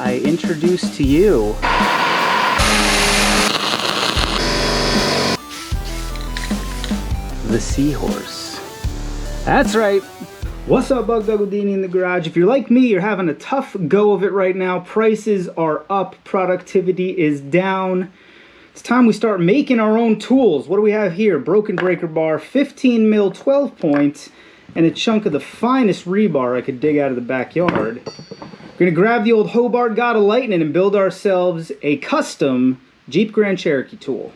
I introduce to you the Seahorse. That's right. What's up, Bug Dog Houdini in the garage? If you're like me, you're having a tough go of it right now. Prices are up, productivity is down. It's time we start making our own tools. What do we have here? Broken breaker bar, 15 mil 12 point, and a chunk of the finest rebar I could dig out of the backyard. We're gonna grab the old Hobart God of Lightning and build ourselves a custom Jeep Grand Cherokee tool.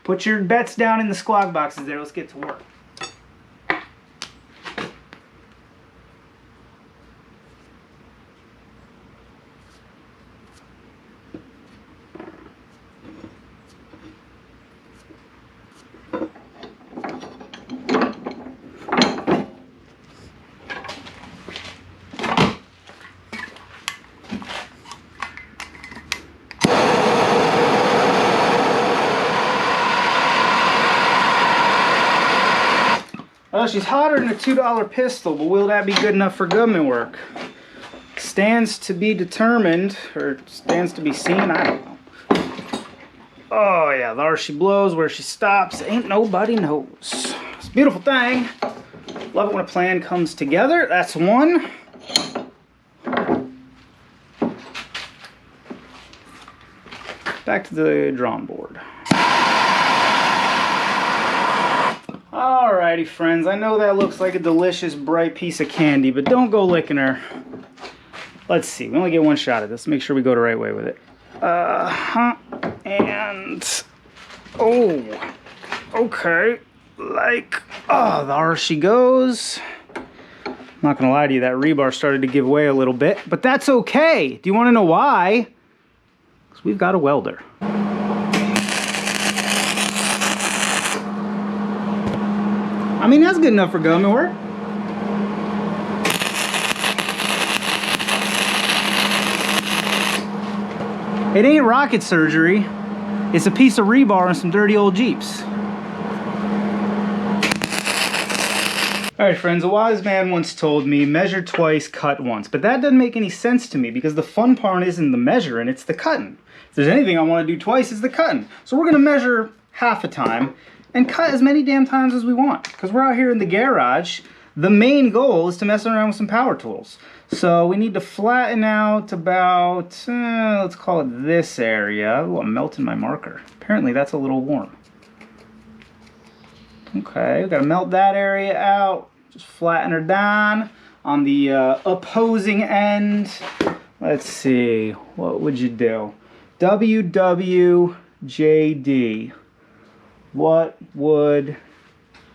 Put your bets down in the squawk boxes there. Let's get to work. Well, she's hotter than a $2 pistol, but will that be good enough for gunman work? Stands to be determined, or stands to be seen, I don't know. Oh yeah, there she blows, where she stops, ain't nobody knows. It's a beautiful thing. Love it when a plan comes together. That's one. Back to the drawing board. Alrighty friends, I know that looks like a delicious bright piece of candy, but don't go licking her. Let's see, we only get one shot at this. Make sure we go the right way with it. And oh, okay, like, oh, there she goes. I'm not gonna lie to you, that rebar started to give way a little bit, but that's okay. Do you want to know why? Because we've got a welder. I mean, that's good enough for gunman work. It ain't rocket surgery. It's a piece of rebar and some dirty old Jeeps. Alright friends, a wise man once told me, measure twice, cut once. But that doesn't make any sense to me because the fun part isn't the measuring, it's the cutting. If there's anything I want to do twice, it's the cutting. So we're going to measure half a time and cut as many damn times as we want. Because we're out here in the garage, the main goal is to mess around with some power tools. So we need to flatten out about, let's call it this area. Oh, I'm melting my marker. Apparently that's a little warm. Okay, we gotta melt that area out. Just flatten her down. On the opposing end, let's see, what would you do? WWJD. What would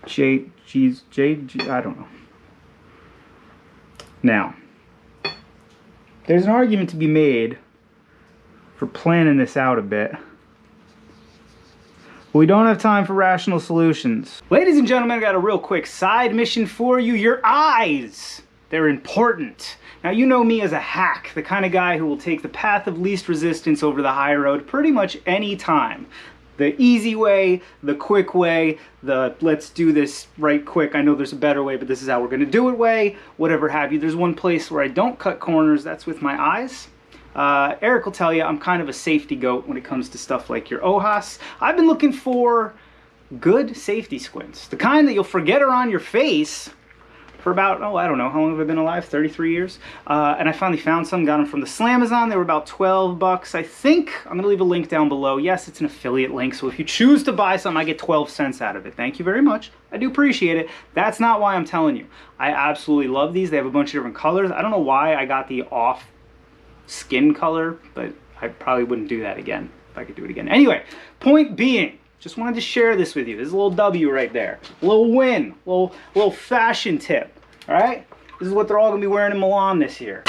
I don't know. Now, there's an argument to be made for planning this out a bit. We don't have time for rational solutions. Ladies and gentlemen, I got a real quick side mission for you. Your eyes, they're important. Now, you know me as a hack, the kind of guy who will take the path of least resistance over the high road pretty much any time. The easy way, the quick way, the let's do this right quick, I know there's a better way, but this is how we're gonna do it way, whatever have you. There's one place where I don't cut corners, that's with my eyes. Eric will tell you I'm kind of a safety goat when it comes to stuff like your OHAS. I've been looking for good safety squints, the kind that you'll forget are on your face for about, oh, I don't know, how long have I been alive? 33 years. And I finally found some, got them from the Slamazon. They were about 12 bucks, I think. I'm gonna leave a link down below. Yes, it's an affiliate link, so if you choose to buy some, I get 12 cents out of it. Thank you very much. I do appreciate it. That's not why I'm telling you. I absolutely love these. They have a bunch of different colors. I don't know why I got the off skin color, but I probably wouldn't do that again if I could do it again. Anyway, point being, just wanted to share this with you. This is a little W right there. A little win, little fashion tip. All right? This is what they're all gonna be wearing in Milan this year.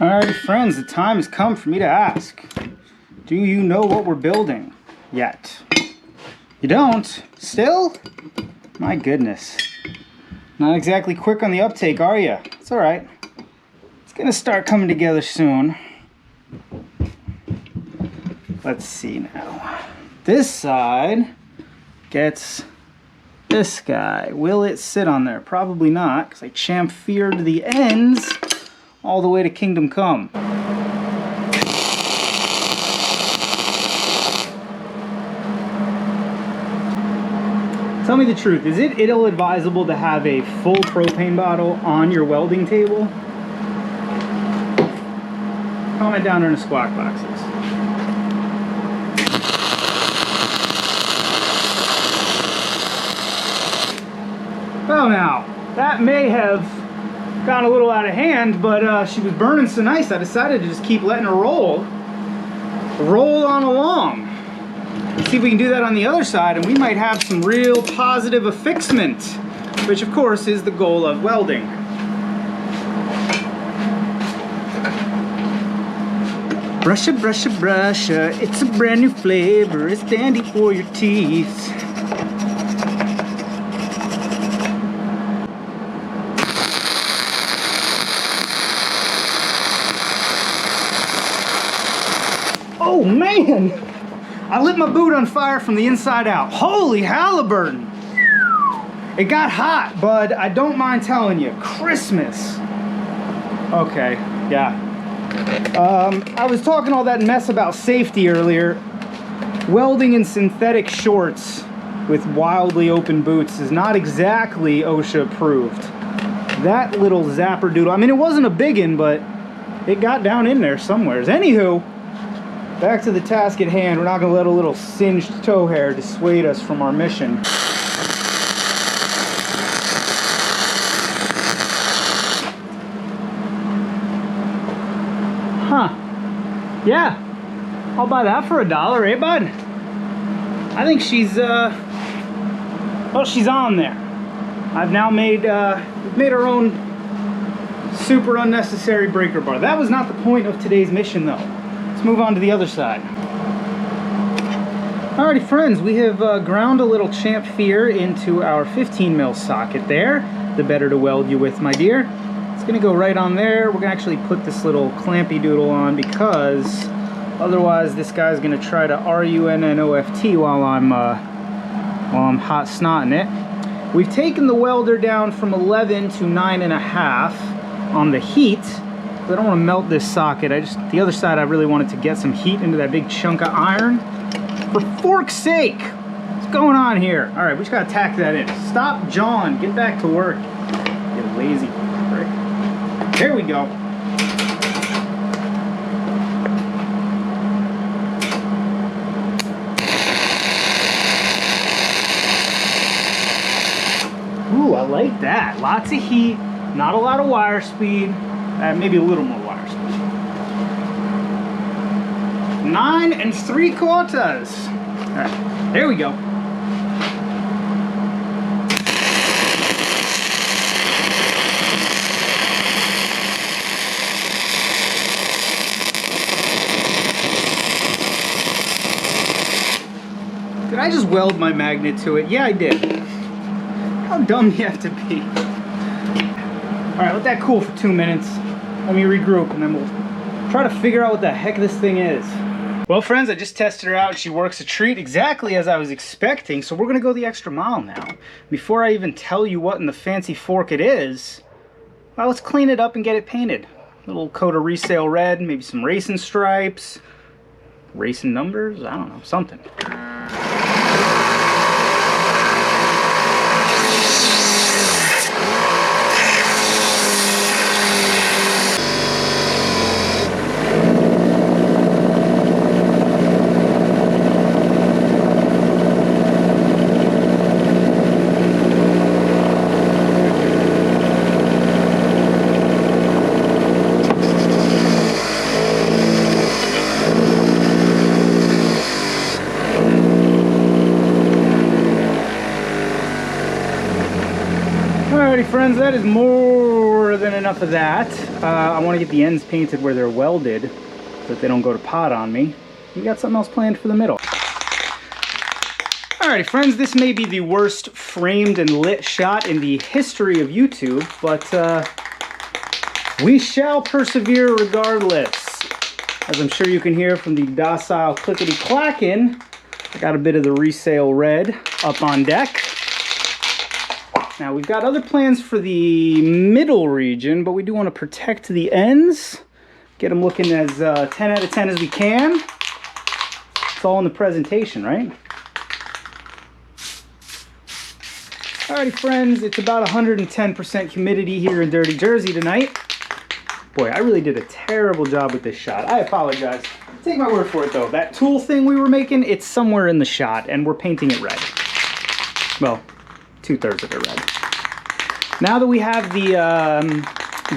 Alright friends, the time has come for me to ask. Do you know what we're building yet? You don't? Still? My goodness. Not exactly quick on the uptake, are you? It's alright. It's gonna start coming together soon. Let's see now. This side gets this guy. Will it sit on there? Probably not, because I chamfered the ends all the way to Kingdom Come. Tell me the truth, is it ill-advisable to have a full propane bottle on your welding table? Comment down in the squawk boxes. Well now, that may have got a little out of hand, but she was burning so nice I decided to just keep letting her roll on along. See if we can do that on the other side, and we might have some real positive affixment, which of course is the goal of welding. Brusha, brusha, brusha, it's a brand new flavor, it's dandy for your teeth. Oh man! I lit my boot on fire from the inside out. Holy Halliburton! It got hot, bud. I don't mind telling you. Christmas. Okay, yeah. I was talking all that mess about safety earlier. Welding in synthetic shorts with wildly open boots is not exactly OSHA approved. That little zapper doodle, I mean, it wasn't a biggin, but it got down in there somewheres. Anywho, back to the task at hand. We're not going to let a little singed toe hair dissuade us from our mission. Huh. Yeah. I'll buy that for $1, eh, bud? I think she's, well, she's on there. I've now made, we've made our own super unnecessary breaker bar. That was not the point of today's mission, though. Let's move on to the other side. Alrighty friends, we have ground a little chamfer into our 15 mil socket there. The better to weld you with, my dear. It's gonna go right on there. We're gonna actually put this little clampy doodle on because otherwise this guy's gonna try to RUNNOFT while I'm hot snotting it. We've taken the welder down from 11 to 9.5 on the heat. I don't want to melt this socket. The other side I really wanted to get some heat into that big chunk of iron. For fork's sake! What's going on here? Alright, we just gotta tack that in. Stop, John. Get back to work. Get lazy prick. There we go. Ooh, I like that. Lots of heat, not a lot of wire speed. Maybe a little more wire speed. 9 3/4. All right, there we go. Did I just weld my magnet to it? Yeah, I did. How dumb do you have to be? All right, let that cool for 2 minutes. Let me regroup and then we'll try to figure out what the heck this thing is. Well friends, I just tested her out. She works a treat exactly as I was expecting, so we're gonna go the extra mile now. Before I even tell you what in the fancy fork it is, well, let's clean it up and get it painted. A little coat of resale red, maybe some racing stripes, racing numbers, I don't know, something. Alrighty friends, that is more than enough of that. I want to get the ends painted where they're welded so that they don't go to pot on me. We got something else planned for the middle. Alrighty friends, this may be the worst framed and lit shot in the history of YouTube, but we shall persevere regardless. As I'm sure you can hear from the docile clickety-clacking, I got a bit of the resale red up on deck. Now we've got other plans for the middle region, but we do want to protect the ends, get them looking as 10 out of 10 as we can. It's all in the presentation, right? Alrighty friends, it's about 110% humidity here in Dirty Jersey tonight. Boy, I really did a terrible job with this shot. I apologize. Take my word for it though. That tool thing we were making, it's somewhere in the shot and we're painting it red. Well, 2/3 of it red. Now that we have the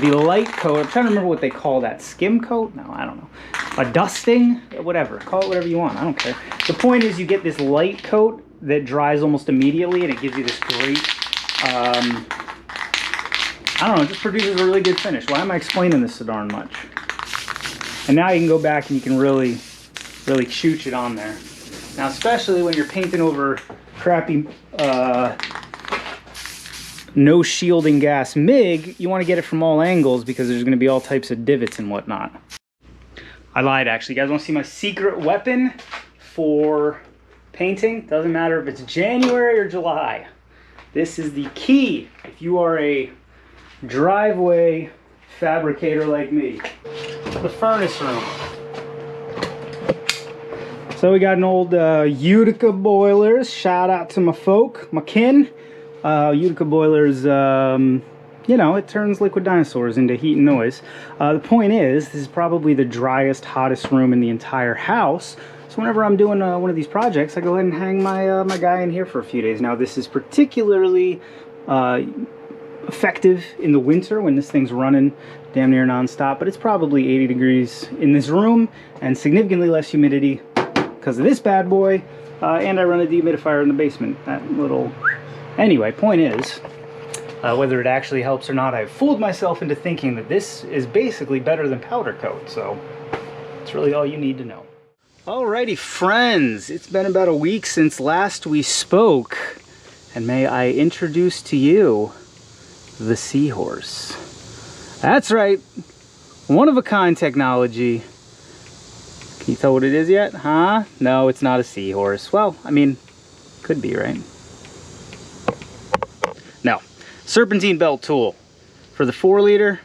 light coat, I'm trying to remember what they call that. Skim coat? No, I don't know. A dusting? Whatever. Call it whatever you want. I don't care. The point is you get this light coat that dries almost immediately and it gives you this great, I don't know, it just produces a really good finish. Why am I explaining this so darn much? And now you can go back and you can really shoot it on there. Now, especially when you're painting over crappy, no shielding gas MIG, you want to get it from all angles because there's going to be all types of divots and whatnot. I lied, actually. You guys want to see my secret weapon for painting? Doesn't matter if it's January or July. This is the key if you are a driveway fabricator like me. The furnace room. So we got an old Utica boilers. Shout out to my folk, my kin. Utica boilers, you know, it turns liquid dinosaurs into heat and noise. The point is, this is probably the driest, hottest room in the entire house. So whenever I'm doing one of these projects, I go ahead and hang my my guy in here for a few days. Now this is particularly effective in the winter when this thing's running damn near non-stop, but it's probably 80 degrees in this room and significantly less humidity because of this bad boy. And I run a dehumidifier in the basement. That little... Anyway, point is, whether it actually helps or not, I've fooled myself into thinking that this is basically better than powder coat, so it's really all you need to know. Alrighty friends, it's been about a week since last we spoke, and may I introduce to you the Seahorse. That's right, one-of-a-kind technology. Can you tell what it is yet? Huh? No, it's not a Seahorse. Well, I mean, could be, right? No, serpentine belt tool for the 4-liter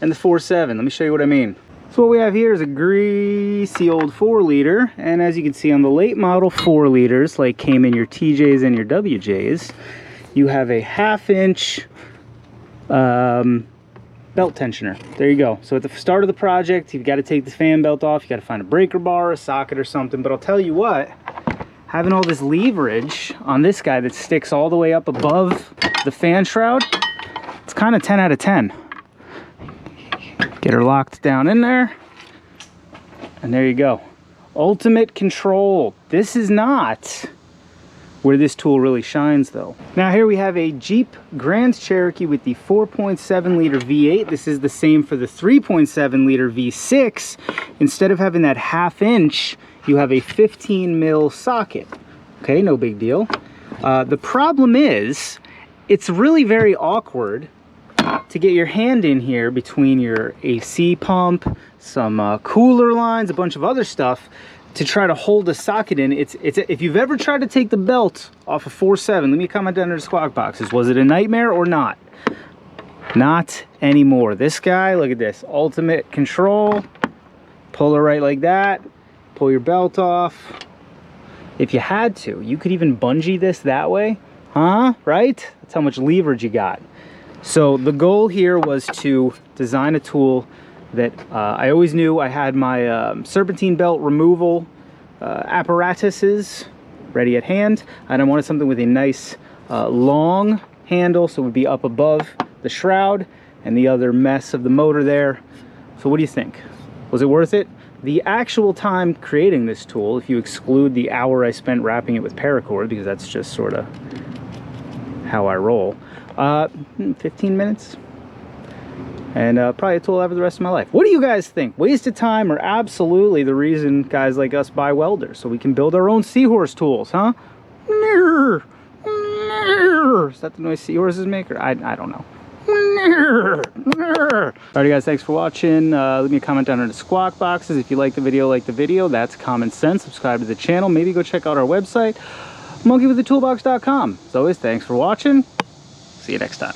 and the 4.7. Let me show you what I mean. So what we have here is a greasy old 4-liter, and as you can see on the late model 4-liters, like came in your TJs and your WJs, you have a 1/2-inch belt tensioner. There you go. So at the start of the project, you've got to take the fan belt off, you got to find a breaker bar, a socket or something, but I'll tell you what, having all this leverage on this guy that sticks all the way up above the fan shroud, it's kind of 10 out of 10. Get her locked down in there, and there you go. Ultimate control. This is not where this tool really shines though. Now here we have a Jeep Grand Cherokee with the 4.7-liter V8. This is the same for the 3.7-liter V6. Instead of having that 1/2-inch, you have a 15 mil socket. Okay, no big deal. The problem is, it's really very awkward to get your hand in here between your AC pump, some cooler lines, a bunch of other stuff to try to hold a socket in. If you've ever tried to take the belt off a 4.7, let me comment down in the squawk boxes. Was it a nightmare or not? Not anymore. This guy, look at this, ultimate control. Pull it right like that. Pull your belt off. If you had to, you could even bungee this that way. Huh? Right? That's how much leverage you got. So the goal here was to design a tool that I always knew I had my serpentine belt removal apparatuses ready at hand, and I wanted something with a nice long handle so it would be up above the shroud and the other mess of the motor there. So what do you think? Was it worth it? The actual time creating this tool, if you exclude the hour I spent wrapping it with paracord, because that's just sort of how I roll. 15 minutes. And probably a tool I'll have for the rest of my life. What do you guys think? Waste of time or absolutely the reason guys like us buy welders? So we can build our own seahorse tools, huh? Is that the noise seahorses make? Or I don't know. Alrighty guys, thanks for watching. Leave me a comment down in the squawk boxes. If you like the video, that's common sense. Subscribe to the channel. Maybe go check out our website, monkeywiththetoolbox.com. As always, thanks for watching. See you next time.